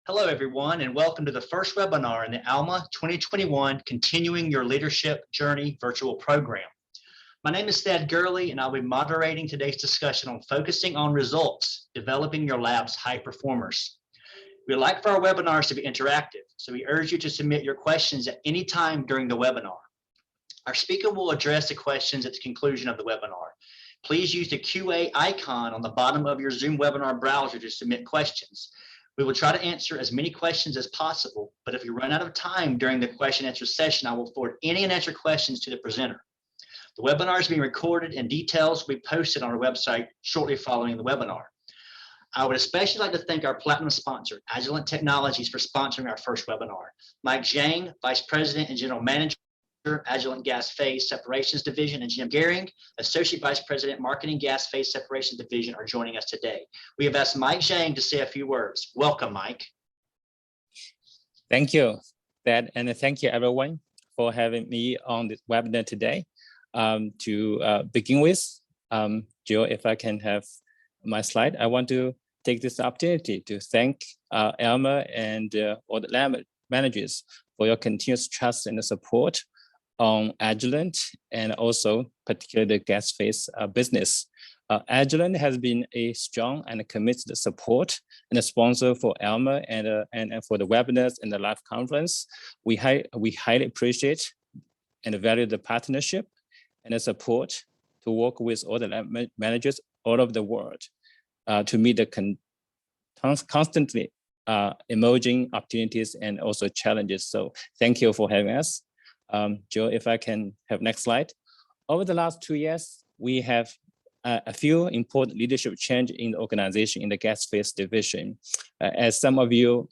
Hello, everyone, and welcome to the first webinar in the ALMA 2021 Continuing Your Leadership Journey virtual program. My name is Thad Gurley, and I'll be moderating today's discussion on focusing on results, developing your lab's high performers. We'd like for our webinars to be interactive, so we urge you to submit your questions at any time during the webinar. Our speaker will address the questions at the conclusion of the webinar. Please use the QA icon on the bottom of your Zoom webinar browser to submit questions. We will try to answer as many questions as possible, but if we run out of time during the question and answer session, I will forward any unanswered questions to the presenter. The webinar is being recorded and details will be posted on our website shortly following the webinar. I would especially like to thank our platinum sponsor, Agilent Technologies, for sponsoring our first webinar. Mike Zhang, Vice President and General Manager, Agilent Gas Phase Separations Division, and Jim Gehring, Associate Vice President, Marketing Gas Phase Separations Division, are joining us today. We have asked Mike Zhang to say a few words. Welcome, Mike. Thank you, Thad, and thank you everyone for having me on this webinar today. To begin with, Jill, if I can have my slide, I want to take this opportunity to thank ALMA and all the lab managers for your continuous trust and support on Agilent, and also particularly the gas phase business. Agilent has been a strong and committed support and a sponsor for ALMA and for the webinars and the live conference. We highly appreciate and value the partnership and the support to work with all the lab managers all over the world to meet the constantly emerging opportunities and also challenges. So thank you for having us. Joe, if I can have next slide. Over the last 2 years, we have a few important leadership change in the organization in the gas phase division. As some of you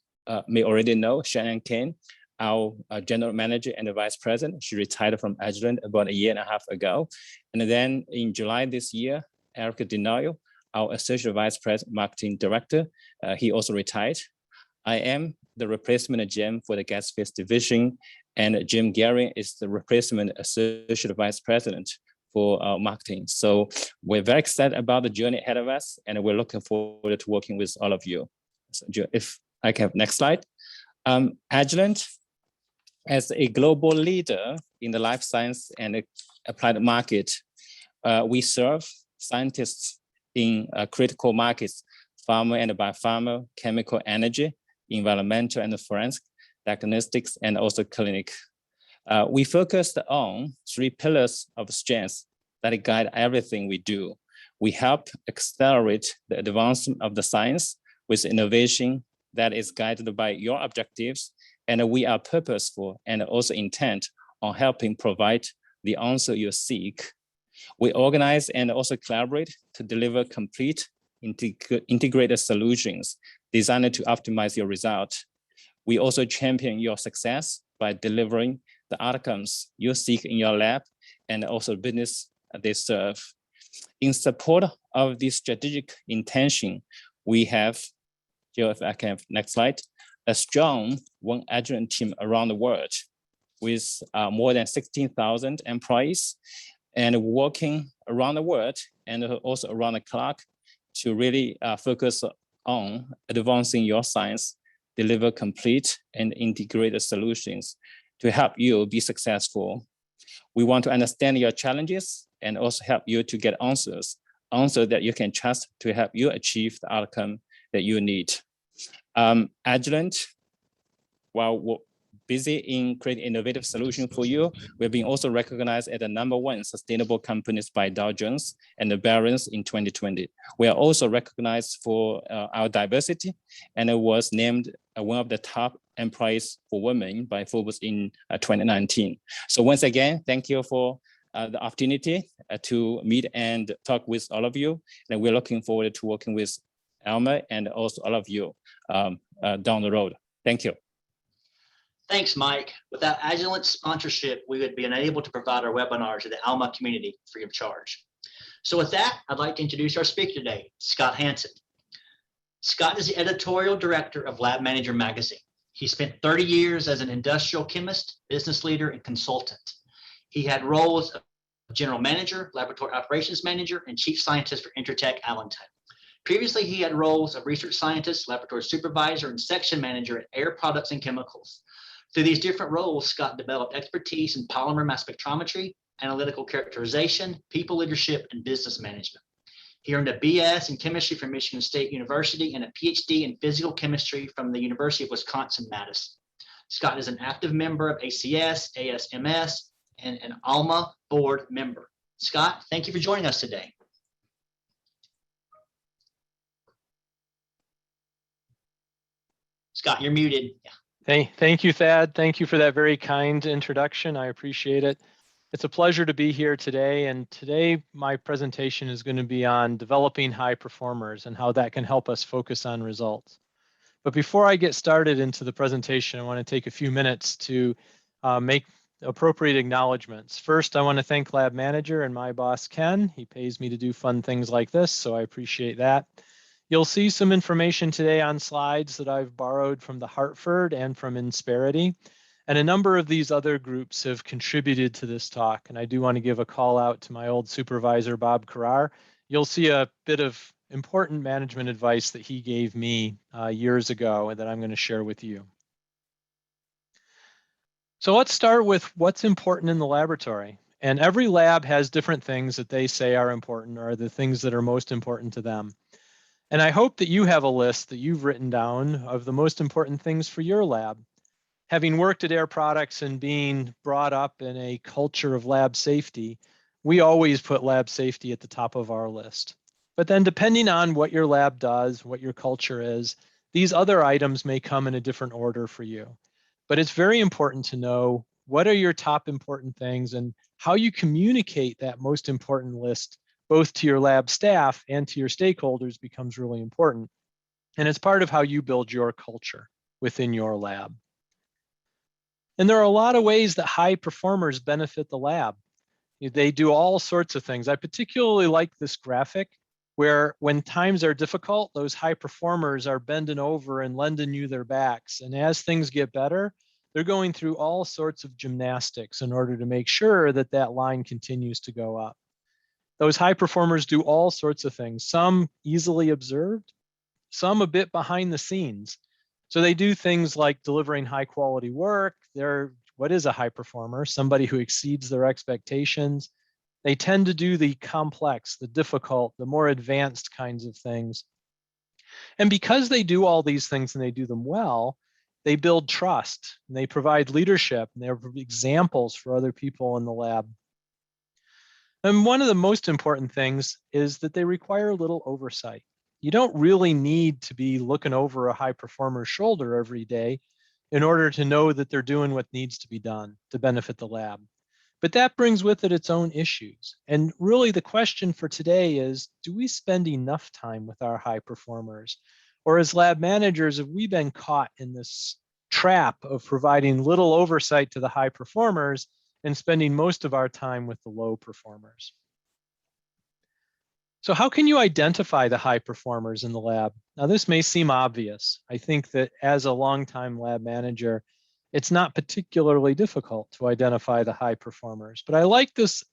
may already know, Shannon Kane, our general manager and the vice president, she retired from Agilent about 1.5 years ago. And then in July this year, Eric Denoyo, our associate vice president, marketing director, he also retired. I am the replacement GM for the gas phase division, and Jim Gehring is the replacement associate vice president for marketing. So we're very excited about the journey ahead of us, and we're looking forward to working with all of you. So if I can have next slide. Agilent, as a global leader in the life science and applied market, we serve scientists in critical markets, pharma and biopharma, chemical, energy, environmental and forensic, diagnostics, and also clinic. We focused on 3 pillars of strength that guide everything we do. We help accelerate the advancement of the science with innovation that is guided by your objectives, and we are purposeful and also intent on helping provide the answer you seek. We organize and also collaborate to deliver complete integrated solutions designed to optimize your result. We also champion your success by delivering the outcomes you seek in your lab and also business they serve. In support of this strategic intention, we have, Jill, if I can have next slide, a strong One Agilent team around the world with more than 16,000 employees and working around the world and also around the clock to really focus on advancing your science, deliver complete and integrated solutions to help you be successful. We want to understand your challenges and also help you to get answers that you can trust to help you achieve the outcome that you need. Agilent, while we're busy in creating innovative solutions for you, we've been also recognized as the #1 sustainable companies by Dow Jones and the Barron's in 2020. We are also recognized for our diversity, and it was named one of the top employees for women by Forbes in 2019. So once again, thank you for the opportunity to meet and talk with all of you. And we're looking forward to working with ALMA and also all of you down the road. Thank you. Thanks, Mike. Without Agilent sponsorship, we would be unable to provide our webinars to the ALMA community free of charge. So with that, I'd like to introduce our speaker today, Scott Hanton. Scott is the editorial director of Lab Manager magazine. He spent 30 years as an industrial chemist, business leader, and consultant. He had roles of general manager, laboratory operations manager, and chief scientist for Intertek Allentown. Previously, he had roles of research scientist, laboratory supervisor, and section manager at Air Products and Chemicals. Through these different roles, Scott developed expertise in polymer mass spectrometry, analytical characterization, people leadership, and business management. He earned a BS in chemistry from Michigan State University and a PhD in physical chemistry from the University of Wisconsin-Madison. Scott is an active member of ACS, ASMS, and an ALMA board member. Scott, thank you for joining us today. Scott, you're muted. Hey, thank you, Thad. Thank you for that very kind introduction. I appreciate it. It's a pleasure to be here today. And today, my presentation is going to be on developing high performers and how that can help us focus on results. But before I get started into the presentation, I want to take a few minutes to make appropriate acknowledgments. First, I want to thank Lab Manager and my boss, Ken. He pays me to do fun things like this, so I appreciate that. You'll see some information today on slides that I've borrowed from the Hartford and from Insperity. And a number of these other groups have contributed to this talk. And I do want to give a call out to my old supervisor, Bob Carrar. You'll see a bit of important management advice that he gave me years ago and that I'm going to share with you. So let's start with what's important in the laboratory. And every lab has different things that they say are important or the things that are most important to them. And I hope that you have a list that you've written down of the most important things for your lab. Having worked at Air Products and being brought up in a culture of lab safety, we always put lab safety at the top of our list. But then depending on what your lab does, what your culture is, these other items may come in a different order for you. But it's very important to know what are your top important things and how you communicate that most important list both to your lab staff and to your stakeholders becomes really important. And it's part of how you build your culture within your lab. And there are a lot of ways that high performers benefit the lab. They do all sorts of things. I particularly like this graphic where when times are difficult, those high performers are bending over and lending you their backs. And as things get better, they're going through all sorts of gymnastics in order to make sure that that line continues to go up. Those high performers do all sorts of things, some easily observed, some a bit behind the scenes. So they do things like delivering high quality work. What is a high performer? Somebody who exceeds their expectations. They tend to do the complex, the difficult, the more advanced kinds of things. And because they do all these things and they do them well, they build trust, and they provide leadership, and they're examples for other people in the lab. And one of the most important things is that they require little oversight. You don't really need to be looking over a high performer's shoulder every day in order to know that they're doing what needs to be done to benefit the lab. But that brings with it its own issues. And really the question for today is, do we spend enough time with our high performers? Or as lab managers, have we been caught in this trap of providing little oversight to the high performers and spending most of our time with the low performers? So how can you identify the high performers in the lab? Now, this may seem obvious. I think that as a longtime lab manager, it's not particularly difficult to identify the high performers. But I like this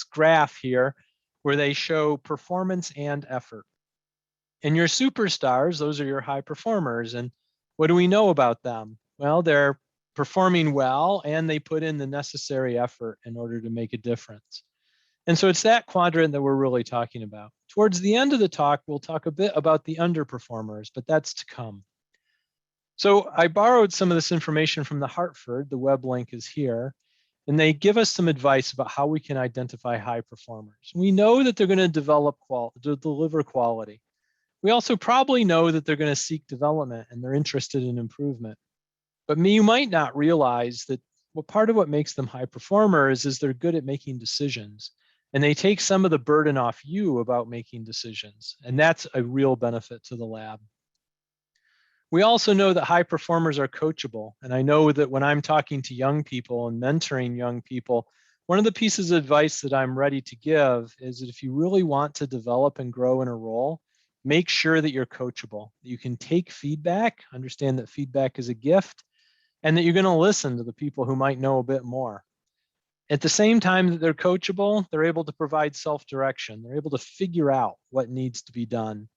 graph here where they show performance and effort. And your superstars, those are your high performers. And what do we know about them? Well, they're performing well and they put in the necessary effort in order to make a difference. And so it's that quadrant that we're really talking about. Towards the end of the talk, we'll talk a bit about the underperformers, but that's to come. So I borrowed some of this information from the Hartford. The web link is here. And they give us some advice about how we can identify high performers. We know that they're going to deliver quality. We also probably know that they're going to seek development and they're interested in improvement. But you might not realize that part of what makes them high performers is they're good at making decisions. And they take some of the burden off you about making decisions. And that's a real benefit to the lab. We also know that high performers are coachable. And I know that when I'm talking to young people and mentoring young people, one of the pieces of advice that I'm ready to give is that if you really want to develop and grow in a role, make sure that you're coachable. You can take feedback, understand that feedback is a gift, and that you're going to listen to the people who might know a bit more. At the same time that they're coachable, they're able to provide self-direction. They're able to figure out what needs to be done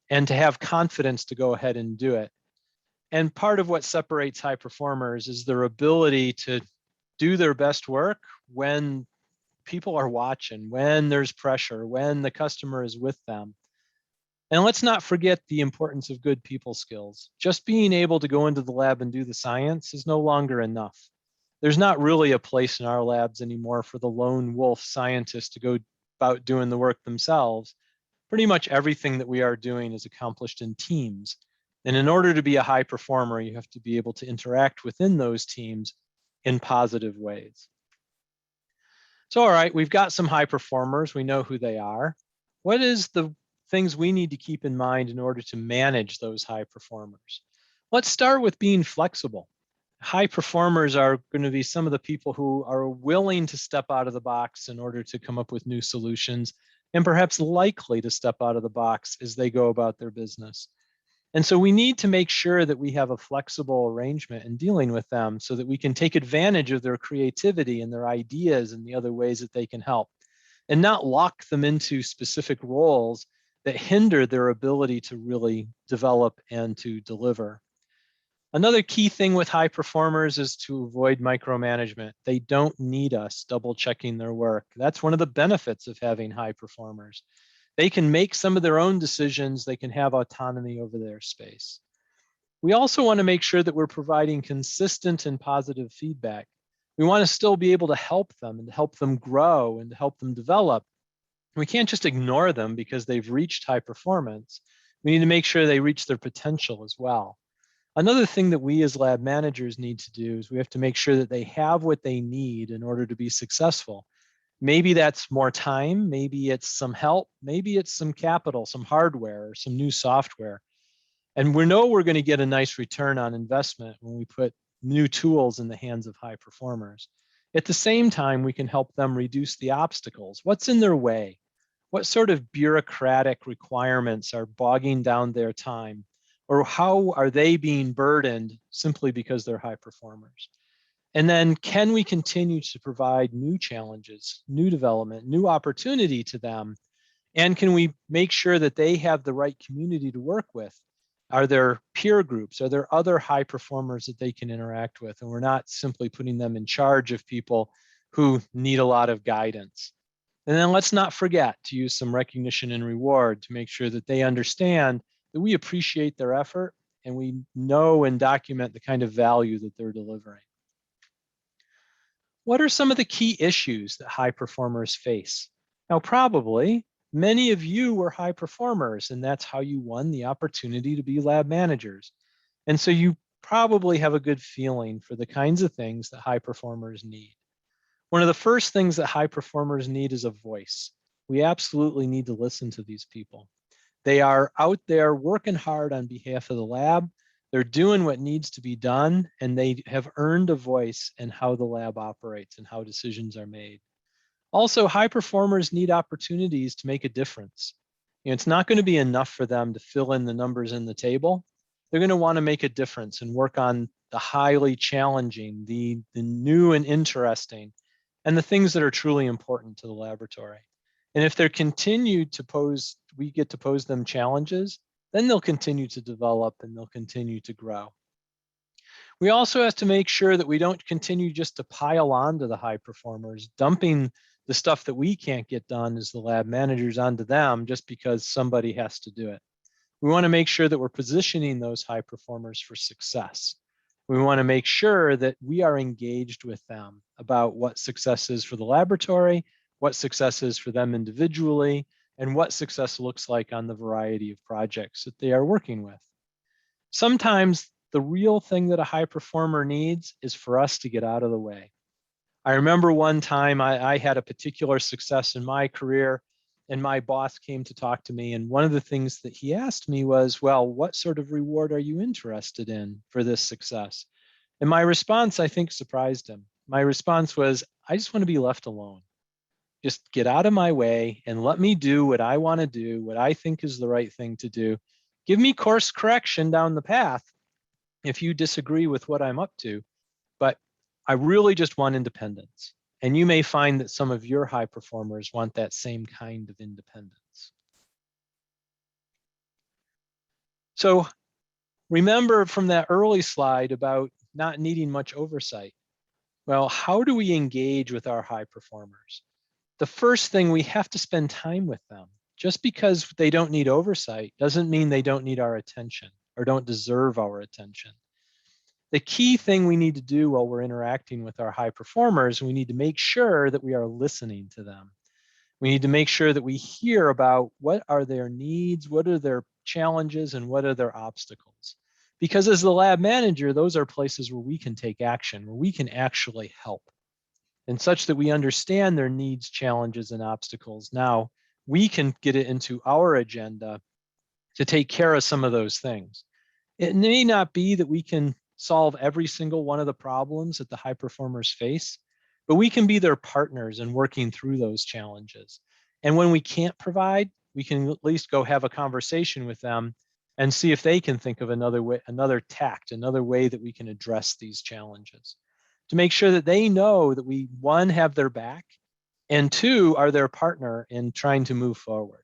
and to have confidence to go ahead and do it. And part of what separates high performers is their ability to do their best work when people are watching, when there's pressure, when the customer is with them. And let's not forget the importance of good people skills. Just being able to go into the lab and do the science is no longer enough. There's not really a place in our labs anymore for the lone wolf scientist to go about doing the work themselves. Pretty much everything that we are doing is accomplished in teams. And in order to be a high performer, you have to be able to interact within those teams in positive ways. So, all right, we've got some high performers. We know who they are. What is the things we need to keep in mind in order to manage those high performers? Let's start with being flexible. High performers are going to be some of the people who are willing to step out of the box in order to come up with new solutions, and perhaps likely to step out of the box as they go about their business. And so we need to make sure that we have a flexible arrangement in dealing with them so that we can take advantage of their creativity and their ideas and the other ways that they can help, and not lock them into specific roles that hinder their ability to really develop and to deliver. Another key thing with high performers is to avoid micromanagement. They don't need us double checking their work. That's one of the benefits of having high performers. They can make some of their own decisions. They can have autonomy over their space. We also want to make sure that we're providing consistent and positive feedback. We want to still be able to help them and to help them grow and to help them develop. We can't just ignore them because they've reached high performance. We need to make sure they reach their potential as well. Another thing that we as lab managers need to do is we have to make sure that they have what they need in order to be successful. Maybe that's more time, maybe it's some help, maybe it's some capital, some hardware, or some new software. And we know we're going to get a nice return on investment when we put new tools in the hands of high performers. At the same time, we can help them reduce the obstacles. What's in their way? What sort of bureaucratic requirements are bogging down their time? Or how are they being burdened simply because they're high performers? And then can we continue to provide new challenges, new development, new opportunity to them? And can we make sure that they have the right community to work with? Are there peer groups? Are there other high performers that they can interact with? And we're not simply putting them in charge of people who need a lot of guidance. And then let's not forget to use some recognition and reward to make sure that they understand that we appreciate their effort and we know and document the kind of value that they're delivering. What are some of the key issues that high performers face? Now, probably many of you were high performers, and that's how you won the opportunity to be lab managers. And so you probably have a good feeling for the kinds of things that high performers need. One of the first things that high performers need is a voice. We absolutely need to listen to these people. They are out there working hard on behalf of the lab. They're doing what needs to be done, and they have earned a voice in how the lab operates and how decisions are made. Also, high performers need opportunities to make a difference. It's not going to be enough for them to fill in the numbers in the table. They're going to want to make a difference and work on the highly challenging, the new and interesting, and the things that are truly important to the laboratory. And if they're continued to pose, we get to pose them challenges, then they'll continue to develop and they'll continue to grow. We also have to make sure that we don't continue just to pile on to the high performers, dumping the stuff that we can't get done as the lab managers onto them just because somebody has to do it. We want to make sure that we're positioning those high performers for success. We want to make sure that we are engaged with them about what success is for the laboratory, what success is for them individually, and what success looks like on the variety of projects that they are working with. Sometimes the real thing that a high performer needs is for us to get out of the way. I remember one time I had a particular success in my career, and my boss came to talk to me. And one of the things that he asked me was, well, what sort of reward are you interested in for this success? And my response, I think, surprised him. My response was, I just want to be left alone. Just get out of my way and let me do what I want to do, what I think is the right thing to do. Give me course correction down the path if you disagree with what I'm up to, I really just want independence. And you may find that some of your high performers want that same kind of independence. So remember from that early slide about not needing much oversight. Well, how do we engage with our high performers? The first thing, we have to spend time with them. Just because they don't need oversight doesn't mean they don't need our attention or don't deserve our attention. The key thing we need to do while we're interacting with our high performers, we need to make sure that we are listening to them. We need to make sure that we hear about what are their needs, what are their challenges, and what are their obstacles. Because as the lab manager, those are places where we can take action, where we can actually help, and such that we understand their needs, challenges, and obstacles. Now, we can get it into our agenda to take care of some of those things. It may not be that we can solve every single one of the problems that the high performers face, but we can be their partners in working through those challenges. And when we can't provide, we can at least go have a conversation with them and see if they can think of another way, another tact, another way that we can address these challenges, to make sure that they know that we, one, have their back, and two, are their partner in trying to move forward.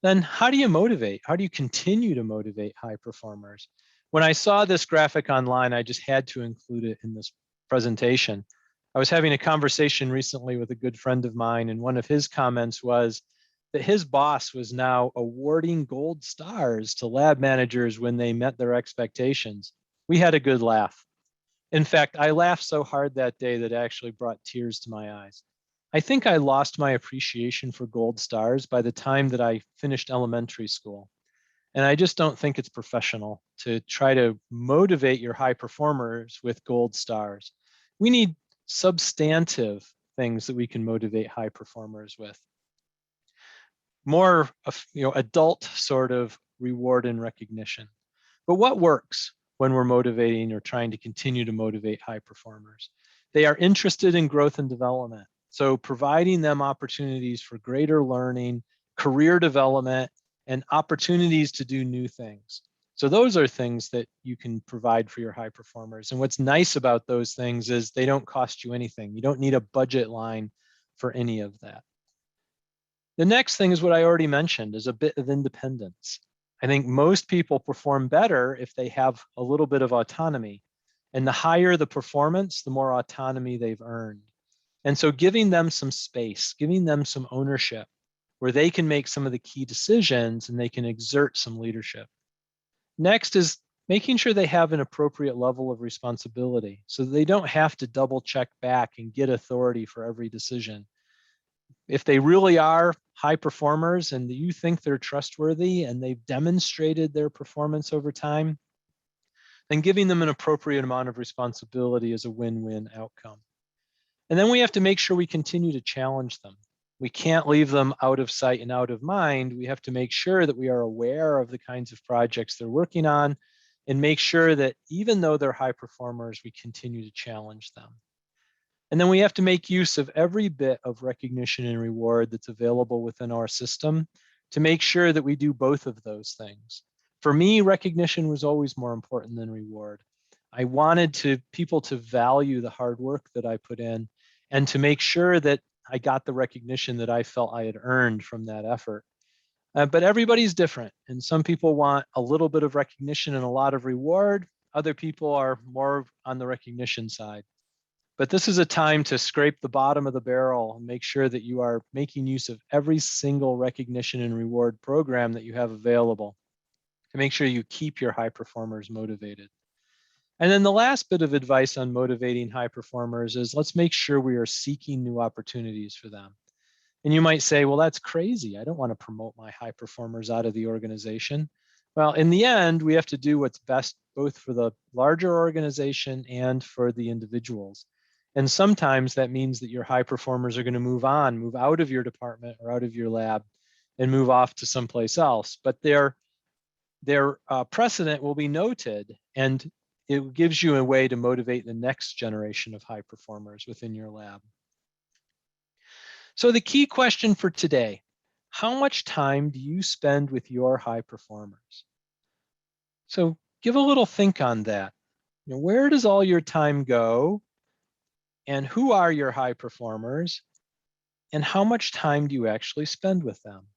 Then how do you motivate? How do you continue to motivate high performers? When I saw this graphic online, I just had to include it in this presentation. I was having a conversation recently with a good friend of mine, and one of his comments was that his boss was now awarding gold stars to lab managers when they met their expectations. We had a good laugh. In fact, I laughed so hard that day that it actually brought tears to my eyes. I think I lost my appreciation for gold stars by the time that I finished elementary school. And I just don't think it's professional to try to motivate your high performers with gold stars. We need substantive things that we can motivate high performers with. More adult sort of reward and recognition. But what works when we're motivating or trying to continue to motivate high performers? They are interested in growth and development. So providing them opportunities for greater learning, career development, and opportunities to do new things. So those are things that you can provide for your high performers. And what's nice about those things is they don't cost you anything. You don't need a budget line for any of that. The next thing is what I already mentioned, is a bit of independence. I think most people perform better if they have a little bit of autonomy. And the higher the performance, the more autonomy they've earned. And so giving them some space, giving them some ownership, where they can make some of the key decisions and they can exert some leadership. Next is making sure they have an appropriate level of responsibility so that they don't have to double check back and get authority for every decision. If they really are high performers and you think they're trustworthy and they've demonstrated their performance over time, then giving them an appropriate amount of responsibility is a win-win outcome. And then we have to make sure we continue to challenge them. We can't leave them out of sight and out of mind. We have to make sure that we are aware of the kinds of projects they're working on and make sure that even though they're high performers, we continue to challenge them. And then we have to make use of every bit of recognition and reward that's available within our system to make sure that we do both of those things. For me, recognition was always more important than reward. I wanted people to value the hard work that I put in and to make sure that I got the recognition that I felt I had earned from that effort. But everybody's different. And some people want a little bit of recognition and a lot of reward. Other people are more on the recognition side. But this is a time to scrape the bottom of the barrel and make sure that you are making use of every single recognition and reward program that you have available to make sure you keep your high performers motivated. And then the last bit of advice on motivating high performers is let's make sure we are seeking new opportunities for them. And you might say, well, that's crazy. I don't want to promote my high performers out of the organization. Well, in the end, we have to do what's best both for the larger organization and for the individuals. And sometimes that means that your high performers are going to move on, move out of your department or out of your lab and move off to someplace else. But their precedent will be noted, and it gives you a way to motivate the next generation of high performers within your lab. So the key question for today, how much time do you spend with your high performers? So give a little think on that. You know, where does all your time go? And who are your high performers? And how much time do you actually spend with them?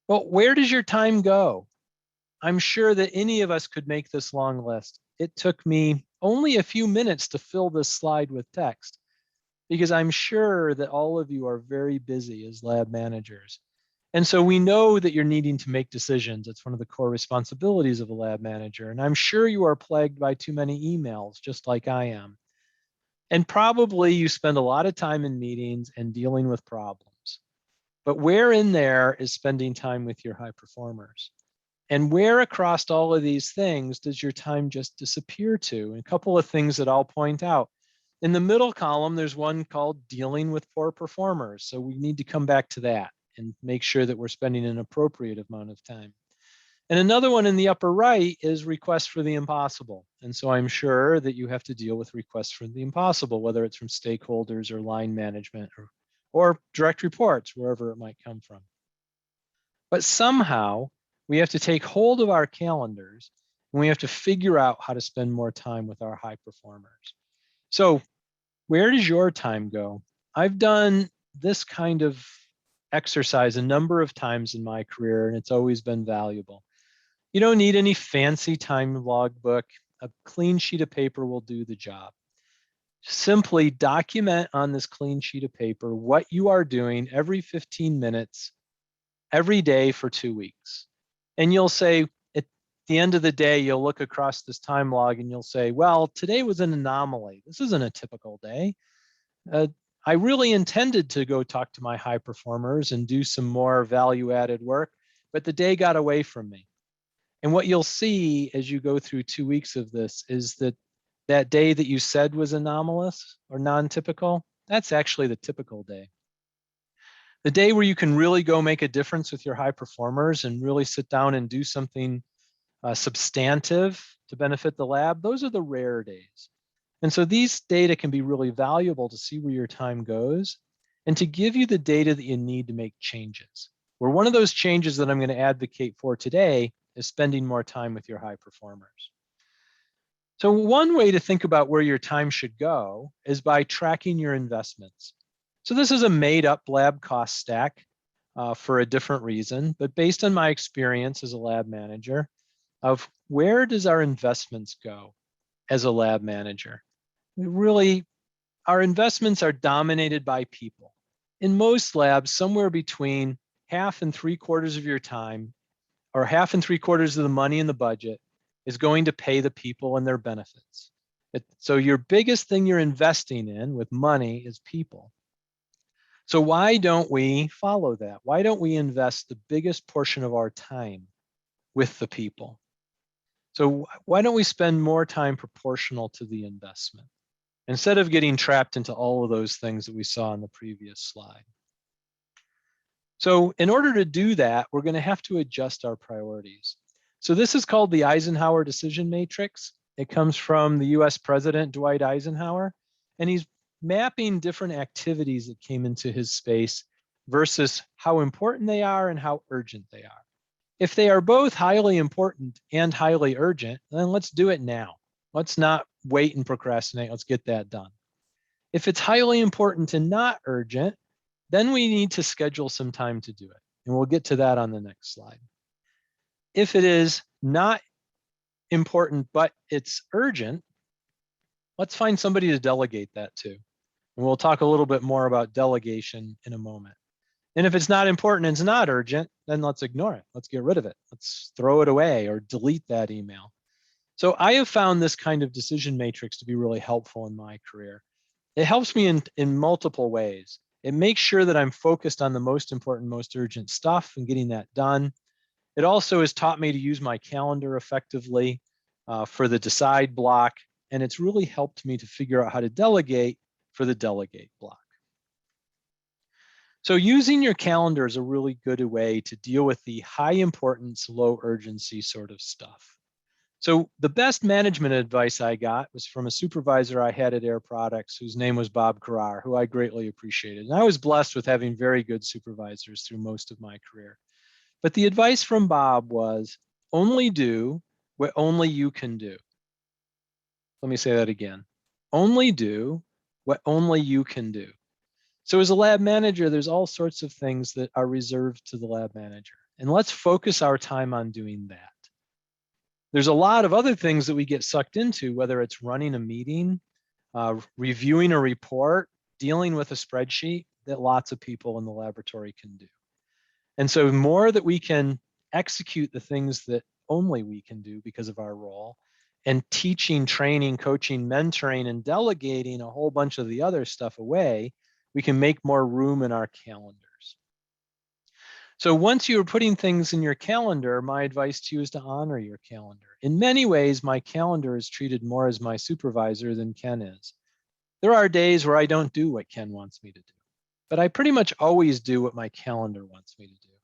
Well, where does your time go? I'm sure that any of us could make this long list. It took me only a few minutes to fill this slide with text because I'm sure that all of you are very busy as lab managers. And so we know that you're needing to make decisions. It's one of the core responsibilities of a lab manager. And I'm sure you are plagued by too many emails, just like I am. And probably you spend a lot of time in meetings and dealing with problems. But where in there is spending time with your high performers? And where across all of these things does your time just disappear to? And a couple of things that I'll point out. In the middle column, there's one called dealing with poor performers. So we need to come back to that and make sure that we're spending an appropriate amount of time. And another one in the upper right is requests for the impossible. And so I'm sure that you have to deal with requests for the impossible, whether it's from stakeholders or line management or direct reports, wherever it might come from. But somehow we have to take hold of our calendars and we have to figure out how to spend more time with our high performers. So where does your time go? I've done this kind of exercise a number of times in my career, and it's always been valuable. You don't need any fancy time logbook. A clean sheet of paper will do the job. Simply document on this clean sheet of paper what you are doing every 15 minutes, every day for 2 weeks. And you'll say, at the end of the day, you'll look across this time log and you'll say, well, today was an anomaly. This isn't a typical day. I really intended to go talk to my high performers and do some more value-added work, but the day got away from me. And what you'll see as you go through 2 weeks of this is that that day that you said was anomalous or non-typical, that's actually the typical day. The day where you can really go make a difference with your high performers and really sit down and do something substantive to benefit the lab, those are the rare days. And so these data can be really valuable to see where your time goes and to give you the data that you need to make changes. Where one of those changes that I'm going to advocate for today is spending more time with your high performers. So one way to think about where your time should go is by tracking your investments. So this is a made up lab cost stack for a different reason, but based on my experience as a lab manager of where does our investments go as a lab manager? Really, our investments are dominated by people. In most labs, somewhere between half and 3/4 of your time or half and 3/4 of the money in the budget is going to pay the people and their benefits. So your biggest thing you're investing in with money is people. So why don't we follow that? Why don't we invest the biggest portion of our time with the people? So why don't we spend more time proportional to the investment instead of getting trapped into all of those things that we saw in the previous slide? So in order to do that, we're going to have to adjust our priorities. So this is called the Eisenhower decision matrix. It comes from the US President, Dwight Eisenhower, and he's mapping different activities that came into his space versus how important they are and how urgent they are. If they are both highly important and highly urgent, then let's do it now. Let's not wait and procrastinate. Let's get that done. If it's highly important and not urgent, then we need to schedule some time to do it. And we'll get to that on the next slide. If it is not important, but it's urgent, let's find somebody to delegate that to. And we'll talk a little bit more about delegation in a moment. And if it's not important and it's not urgent, then let's ignore it. Let's get rid of it. Let's throw it away or delete that email. So I have found this kind of decision matrix to be really helpful in my career. It helps me in multiple ways. It makes sure that I'm focused on the most important, most urgent stuff and getting that done. It also has taught me to use my calendar effectively for the decide block. And it's really helped me to figure out how to delegate for the delegate block. So using your calendar is a really good way to deal with the high importance, low urgency sort of stuff. So the best management advice I got was from a supervisor I had at Air Products, whose name was Bob Carrar, who I greatly appreciated. And I was blessed with having very good supervisors through most of my career. But the advice from Bob was only do what only you can do. Let me say that again. Only do what only you can do. So as a lab manager, there's all sorts of things that are reserved to the lab manager. And let's focus our time on doing that. There's a lot of other things that we get sucked into, whether it's running a meeting, reviewing a report, dealing with a spreadsheet, that lots of people in the laboratory can do. And so the more that we can execute the things that only we can do because of our role, and teaching, training, coaching, mentoring, and delegating a whole bunch of the other stuff away, we can make more room in our calendars. So once you're putting things in your calendar, my advice to you is to honor your calendar. In many ways, my calendar is treated more as my supervisor than Ken is. There are days where I don't do what Ken wants me to do, but I pretty much always do what my calendar wants me to do.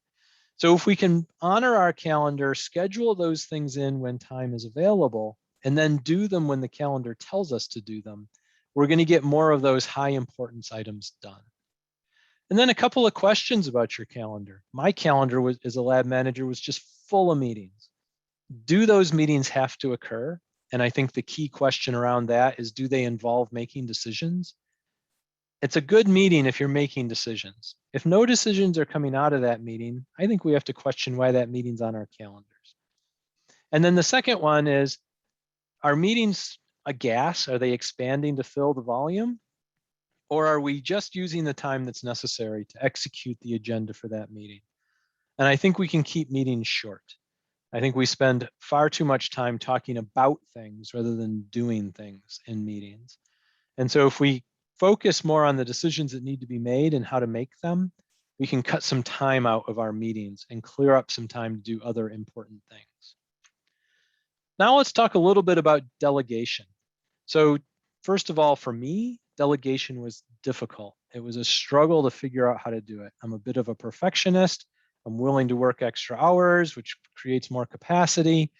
So if we can honor our calendar, schedule those things in when time is available, and then do them when the calendar tells us to do them, we're going to get more of those high importance items done. And then a couple of questions about your calendar. My calendar was, as a lab manager, was just full of meetings. Do those meetings have to occur? And I think the key question around that is, do they involve making decisions? It's a good meeting if you're making decisions. If no decisions are coming out of that meeting, I think we have to question why that meeting's on our calendars. And then the second one is, are meetings a gas? Are they expanding to fill the volume? Or are we just using the time that's necessary to execute the agenda for that meeting? And I think we can keep meetings short. I think we spend far too much time talking about things rather than doing things in meetings. And so if we focus more on the decisions that need to be made and how to make them, we can cut some time out of our meetings and clear up some time to do other important things. Now let's talk a little bit about delegation. So first of all, for me, delegation was difficult. It was a struggle to figure out how to do it. I'm a bit of a perfectionist. I'm willing to work extra hours, which creates more capacity.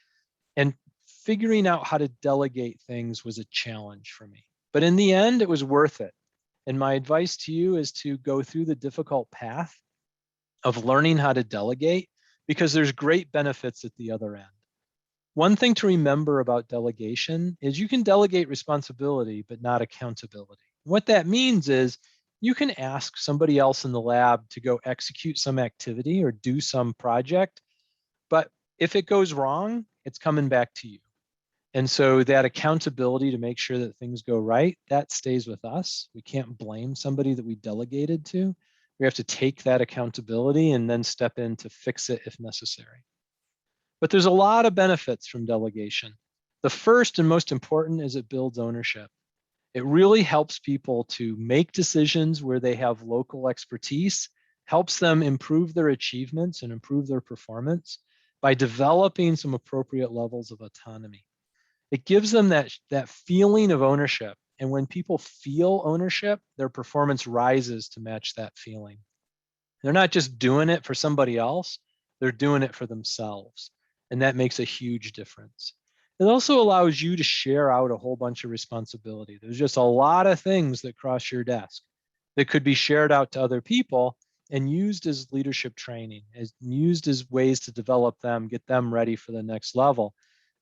And figuring out how to delegate things was a challenge for me. But in the end, it was worth it. And my advice to you is to go through the difficult path of learning how to delegate, because there's great benefits at the other end. One thing to remember about delegation is you can delegate responsibility, but not accountability. What that means is you can ask somebody else in the lab to go execute some activity or do some project, but if it goes wrong, it's coming back to you. And so that accountability to make sure that things go right, that stays with us. We can't blame somebody that we delegated to. We have to take that accountability and then step in to fix it if necessary. But there's a lot of benefits from delegation. The first and most important is it builds ownership. It really helps people to make decisions where they have local expertise, helps them improve their achievements and improve their performance by developing some appropriate levels of autonomy. It gives them that feeling of ownership. And when people feel ownership, their performance rises to match that feeling. They're not just doing it for somebody else, they're doing it for themselves. And that makes a huge difference. It also allows you to share out a whole bunch of responsibility. There's just a lot of things that cross your desk that could be shared out to other people and used as leadership training, used as ways to develop them, get them ready for the next level.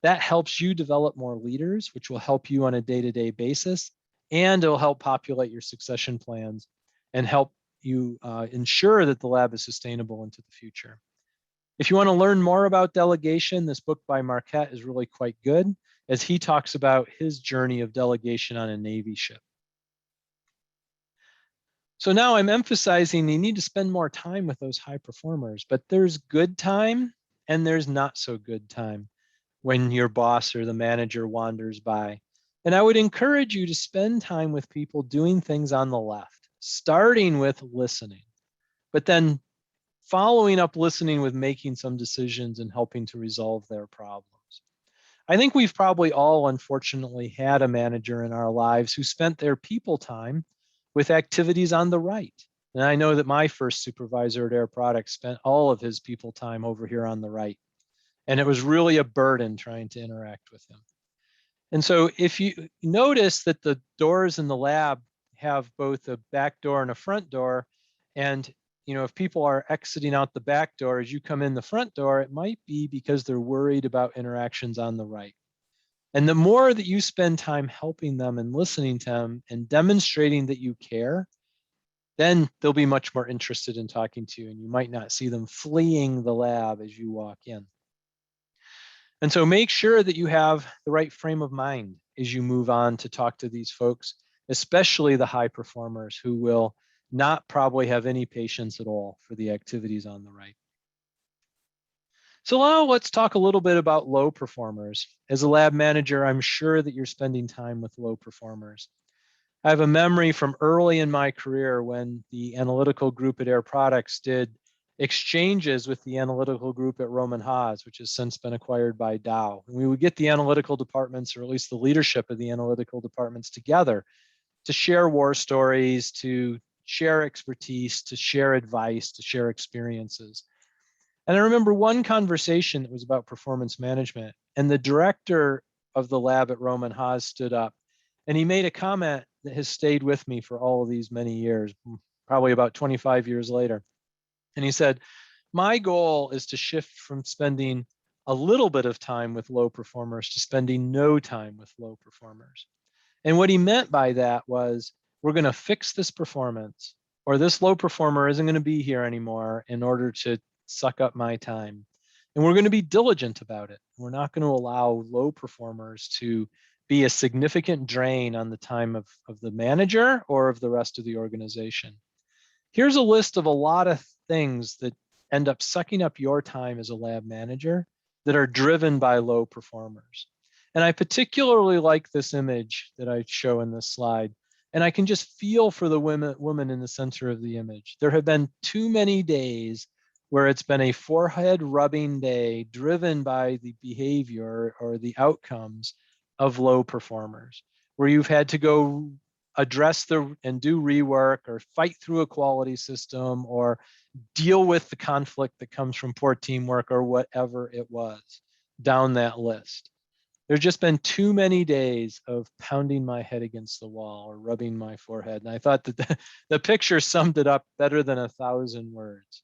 That helps you develop more leaders, which will help you on a day-to-day basis, and it'll help populate your succession plans and help you ensure that the lab is sustainable into the future. If you want to learn more about delegation, this book by Marquette is really quite good, as he talks about his journey of delegation on a Navy ship. So now I'm emphasizing you need to spend more time with those high performers, but there's good time and there's not so good time when your boss or the manager wanders by. And I would encourage you to spend time with people doing things on the left, starting with listening, but then following up listening with making some decisions and helping to resolve their problems. I think we've probably all unfortunately had a manager in our lives who spent their people time with activities on the right. And I know that my first supervisor at Air Products spent all of his people time over here on the right. And it was really a burden trying to interact with him. And so if you notice that the doors in the lab have both a back door and a front door, and if people are exiting out the back door as you come in the front door, it might be because they're worried about interactions on the right. And the more that you spend time helping them and listening to them and demonstrating that you care, then they'll be much more interested in talking to you, and you might not see them fleeing the lab as you walk in. And so make sure that you have the right frame of mind as you move on to talk to these folks, especially the high performers who will not probably have any patience at all for the activities on the right. So now let's talk a little bit about low performers. As a lab manager, I'm sure that you're spending time with low performers. I have a memory from early in my career when the analytical group at Air Products did exchanges with the analytical group at Roman Haas, which has since been acquired by Dow. And we would get the analytical departments, or at least the leadership of the analytical departments, together to share war stories, to share expertise, to share advice, to share experiences. And I remember one conversation that was about performance management, and the director of the lab at Roman Haas stood up and he made a comment that has stayed with me for all of these many years, probably about 25 years later. And he said, my goal is to shift from spending a little bit of time with low performers to spending no time with low performers. And what he meant by that was, we're going to fix this performance, or this low performer isn't going to be here anymore in order to suck up my time. And we're going to be diligent about it. We're not going to allow low performers to be a significant drain on the time of the manager or of the rest of the organization. Here's a list of a lot of things that end up sucking up your time as a lab manager that are driven by low performers. And I particularly like this image that I show in this slide. And I can just feel for the woman in the center of the image. There have been too many days where it's been a forehead rubbing day driven by the behavior or the outcomes of low performers, where you've had to go address and do rework or fight through a quality system or deal with the conflict that comes from poor teamwork or whatever it was down that list. There's just been too many days of pounding my head against the wall or rubbing my forehead. And I thought that the picture summed it up better than 1,000 words.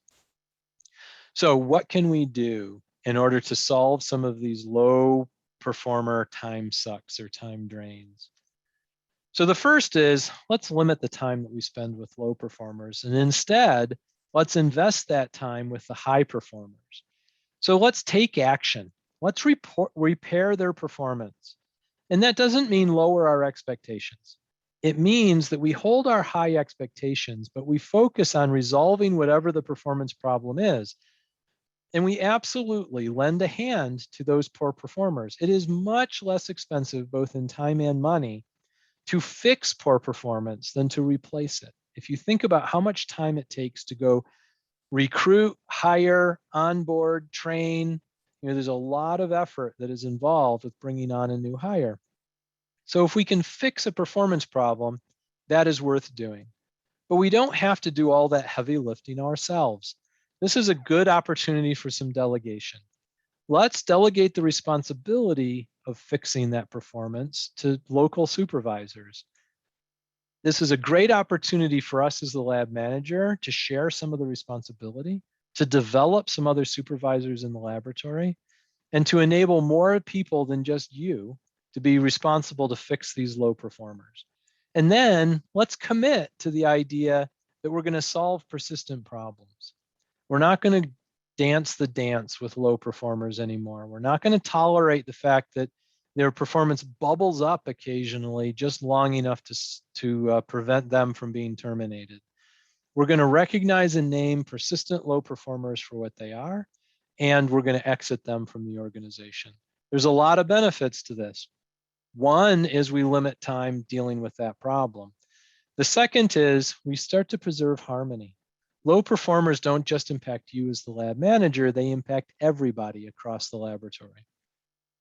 So what can we do in order to solve some of these low performer time sucks or time drains? So the first is, let's limit the time that we spend with low performers, and instead, let's invest that time with the high performers. So let's take action. Let's repair their performance. And that doesn't mean lower our expectations. It means that we hold our high expectations, but we focus on resolving whatever the performance problem is. And we absolutely lend a hand to those poor performers. It is much less expensive, both in time and money, to fix poor performance than to replace it. If you think about how much time it takes to go recruit, hire, onboard, train, there's a lot of effort that is involved with bringing on a new hire. So if we can fix a performance problem, that is worth doing. But we don't have to do all that heavy lifting ourselves. This is a good opportunity for some delegation. Let's delegate the responsibility of fixing that performance to local supervisors. This is a great opportunity for us as the lab manager to share some of the responsibility, to develop some other supervisors in the laboratory, and to enable more people than just you to be responsible to fix these low performers. And then let's commit to the idea that we're going to solve persistent problems. We're not going to dance the dance with low performers anymore. We're not going to tolerate the fact that their performance bubbles up occasionally just long enough to prevent them from being terminated. We're going to recognize and name persistent low performers for what they are, and we're going to exit them from the organization. There's a lot of benefits to this. One is we limit time dealing with that problem. The second is we start to preserve harmony. Low performers don't just impact you as the lab manager, they impact everybody across the laboratory.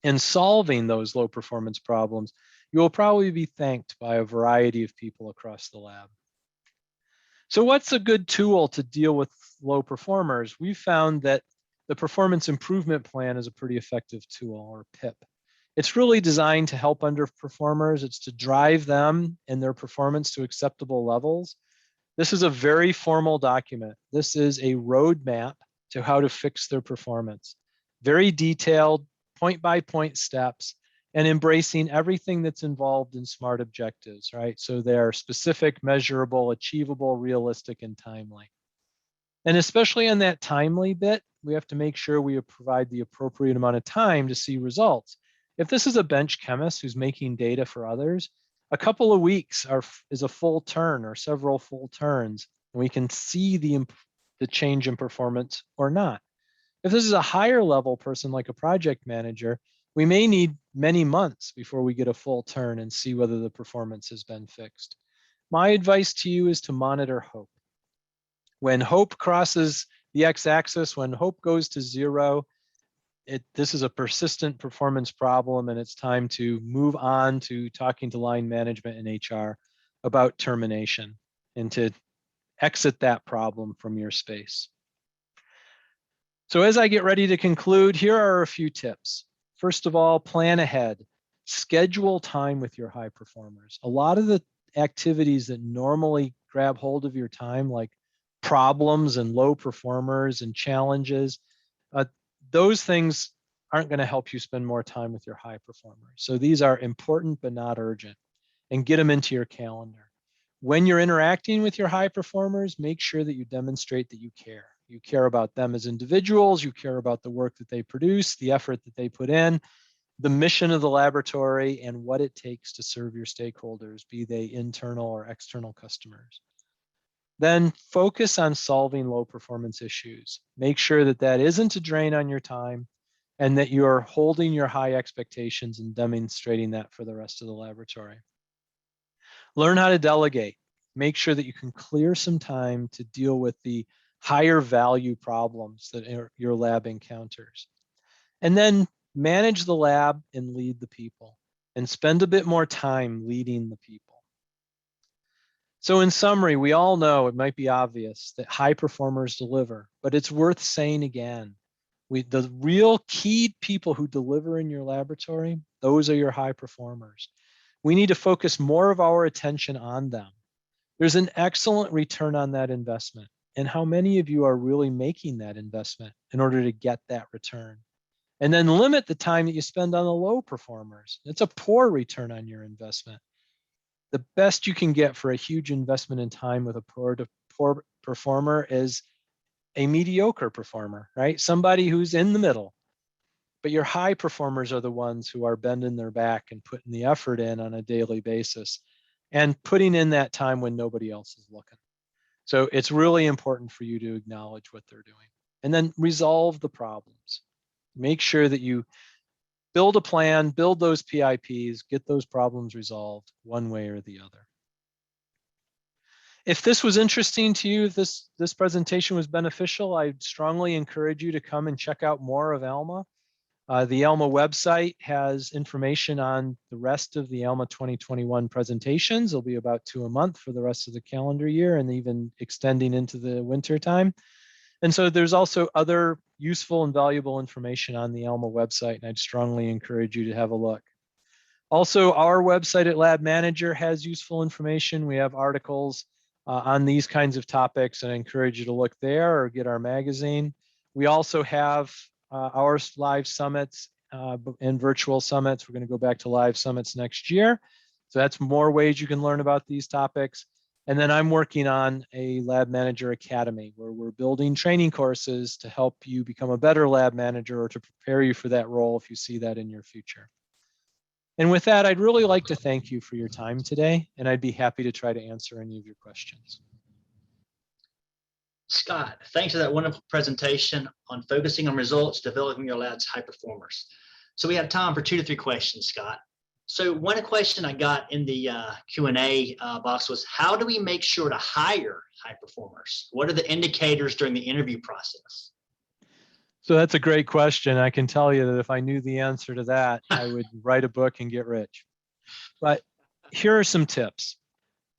In solving those low performance problems, you will probably be thanked by a variety of people across the lab. So what's a good tool to deal with low performers? We've found that the Performance Improvement Plan is a pretty effective tool, or PIP. It's really designed to help underperformers. It's to drive them and their performance to acceptable levels. This is a very formal document. This is a roadmap to how to fix their performance. Very detailed, point-by-point steps and embracing everything that's involved in SMART objectives, right? So they're specific, measurable, achievable, realistic, and timely. And especially on that timely bit, we have to make sure we provide the appropriate amount of time to see results. If this is a bench chemist who's making data for others, a couple of weeks is a full turn or several full turns, and we can see the change in performance or not. If this is a higher level person like a project manager, we may need many months before we get a full turn and see whether the performance has been fixed. My advice to you is to monitor hope. When hope crosses the x-axis, when hope goes to 0, this is a persistent performance problem, and it's time to move on to talking to line management and HR about termination and to exit that problem from your space. So as I get ready to conclude, here are a few tips. First of all, plan ahead. Schedule time with your high performers. A lot of the activities that normally grab hold of your time, like problems and low performers and challenges, those things aren't going to help you spend more time with your high performers. So these are important but not urgent, and get them into your calendar. When you're interacting with your high performers, make sure that you demonstrate that you care. You care about them as individuals, you care about the work that they produce, the effort that they put in, the mission of the laboratory, and what it takes to serve your stakeholders, be they internal or external customers. Then focus on solving low performance issues. Make sure that that isn't a drain on your time and that you're holding your high expectations and demonstrating that for the rest of the laboratory. Learn how to delegate. Make sure that you can clear some time to deal with the higher value problems that your lab encounters. And then manage the lab and lead the people, and spend a bit more time leading the people. So in summary, we all know, it might be obvious, that high performers deliver, but it's worth saying again. The real key people who deliver in your laboratory, those are your high performers. We need to focus more of our attention on them. There's an excellent return on that investment. And how many of you are really making that investment in order to get that return? And then limit the time that you spend on the low performers. It's a poor return on your investment. The best you can get for a huge investment in time with a poor performer is a mediocre performer, right? Somebody who's in the middle. But your high performers are the ones who are bending their back and putting the effort in on a daily basis and putting in that time when nobody else is looking. So it's really important for you to acknowledge what they're doing and then resolve the problems. Make sure that you build a plan, build those PIPs, get those problems resolved one way or the other. If this was interesting to you, if this presentation was beneficial, I'd strongly encourage you to come and check out more of ALMA. The ALMA website has information on the rest of the ALMA 2021 presentations. There'll be about 2 a month for the rest of the calendar year and even extending into the winter time. And so there's also other useful and valuable information on the ALMA website, and I'd strongly encourage you to have a look. Also, our website at Lab Manager has useful information. We have articles on these kinds of topics, and I encourage you to look there or get our magazine. We also have our live summits and virtual summits. We're going to go back to live summits next year. So that's more ways you can learn about these topics. And then I'm working on a Lab Manager Academy where we're building training courses to help you become a better lab manager or to prepare you for that role if you see that in your future. And with that, I'd really like to thank you for your time today, and I'd be happy to try to answer any of your questions. Scott, thanks for that wonderful presentation on focusing on results, developing your lab's high performers. So we have time for 2 to 3 questions, Scott. So one question I got in the Q&A box was, how do we make sure to hire high performers? What are the indicators during the interview process? So that's a great question. I can tell you that if I knew the answer to that, I would write a book and get rich. But here are some tips.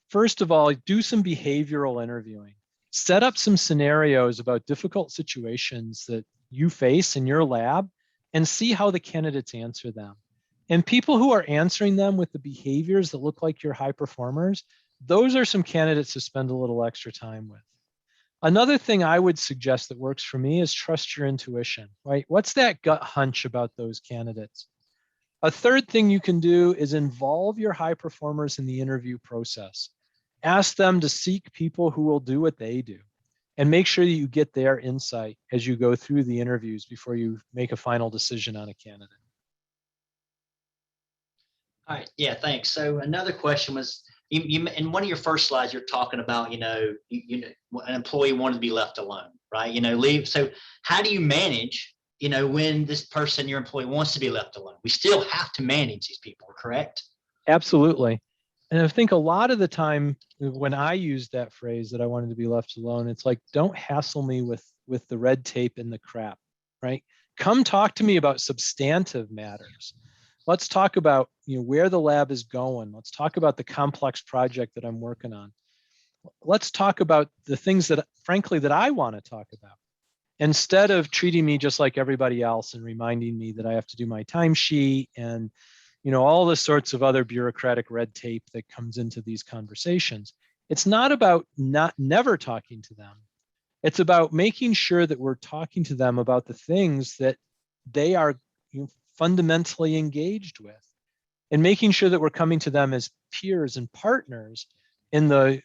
First of all, do some behavioral interviewing. Set up some scenarios about difficult situations that you face in your lab and see how the candidates answer them. And people who are answering them with the behaviors that look like your high performers, those are some candidates to spend a little extra time with. Another thing I would suggest that works for me is trust your intuition, right? What's that gut hunch about those candidates? A third thing you can do is involve your high performers in the interview process. Ask them to seek people who will do what they do, and make sure that you get their insight as you go through the interviews before you make a final decision on a candidate. All right, yeah, thanks. So another question was, you in one of your first slides, you're talking about, an employee wanted to be left alone, right? Leave. So how do you manage, when this person, your employee, wants to be left alone? We still have to manage these people, correct? Absolutely. And I think a lot of the time when I use that phrase that I wanted to be left alone, it's like, don't hassle me with the red tape and the crap, right? Come talk to me about substantive matters. Let's talk about where the lab is going. Let's talk about the complex project that I'm working on. Let's talk about the things that, frankly, that I want to talk about. Instead of treating me just like everybody else and reminding me that I have to do my timesheet and all the sorts of other bureaucratic red tape that comes into these conversations. It's not about never talking to them. It's about making sure that we're talking to them about the things that they are fundamentally engaged with, and making sure that we're coming to them as peers and partners in the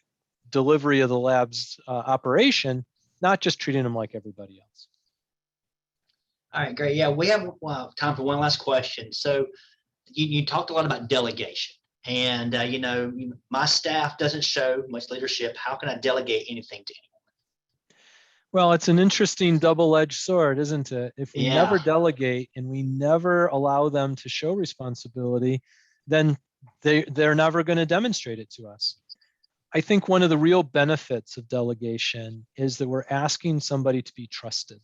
delivery of the lab's operation, not just treating them like everybody else. All right, great. Yeah, we have time for one last question. So you talked a lot about delegation, and my staff doesn't show much leadership. How can I delegate anything to anyone? Well, it's an interesting double-edged sword, isn't it? If we never Yeah. delegate and we never allow them to show responsibility, then they're never going to demonstrate it to us. I think one of the real benefits of delegation is that we're asking somebody to be trusted.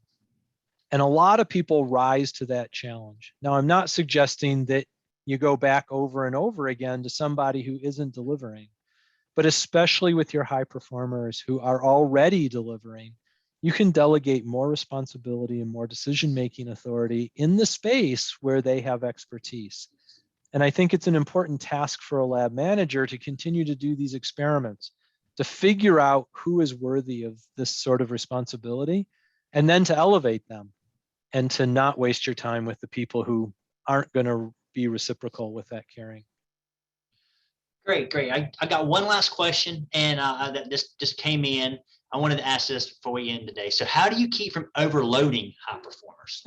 And a lot of people rise to that challenge. Now, I'm not suggesting that you go back over and over again to somebody who isn't delivering, but especially with your high performers who are already delivering, you can delegate more responsibility and more decision-making authority in the space where they have expertise. And I think it's an important task for a lab manager to continue to do these experiments, to figure out who is worthy of this sort of responsibility, and then to elevate them, and to not waste your time with the people who aren't going to be reciprocal with that caring. Great. I got one last question, and that just came in. I wanted to ask this before we end today. So how do you keep from overloading high performers?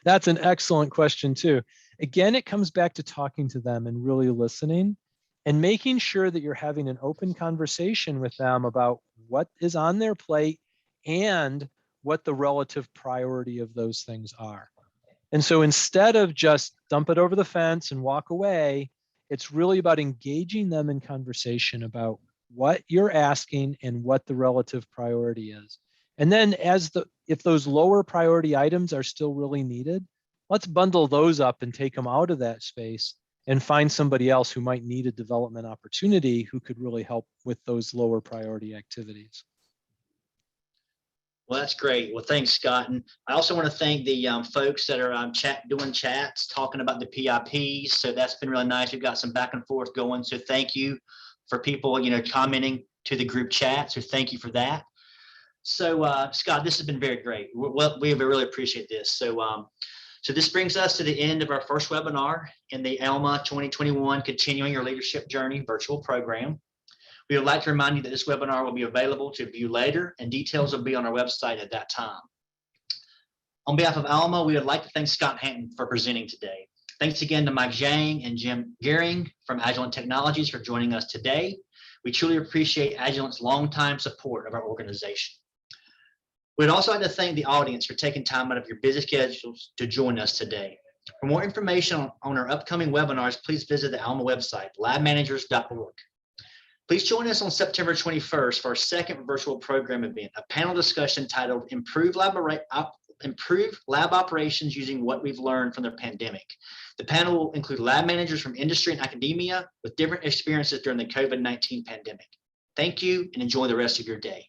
That's an excellent question too. Again, it comes back to talking to them and really listening and making sure that you're having an open conversation with them about what is on their plate and what the relative priority of those things are. And so instead of just dump it over the fence and walk away, it's really about engaging them in conversation about what you're asking and what the relative priority is. And then if those lower priority items are still really needed, let's bundle those up and take them out of that space and find somebody else who might need a development opportunity who could really help with those lower priority activities. Well, that's great. Well, thanks, Scott. And I also want to thank the folks that are doing chats, talking about the PIPs. So that's been really nice. We've got some back and forth going. So thank you for people, commenting to the group chat. So thank you for that. So Scott, this has been very great. We really appreciate this. So this brings us to the end of our first webinar in the ALMA 2021 Continuing Your Leadership Journey virtual program. We would like to remind you that this webinar will be available to view later, and details will be on our website at that time. On behalf of ALMA, we would like to thank Scott Hanton for presenting today. Thanks again to Mike Zhang and Jim Gehring from Agilent Technologies for joining us today. We truly appreciate Agilent's longtime support of our organization. We'd also like to thank the audience for taking time out of your busy schedules to join us today. For more information on our upcoming webinars, please visit the ALMA website, labmanagers.org. Please join us on September 21st for our second virtual program event, a panel discussion titled Improve Lab Operations Using What We've Learned from the Pandemic. The panel will include lab managers from industry and academia with different experiences during the COVID-19 pandemic. Thank you and enjoy the rest of your day.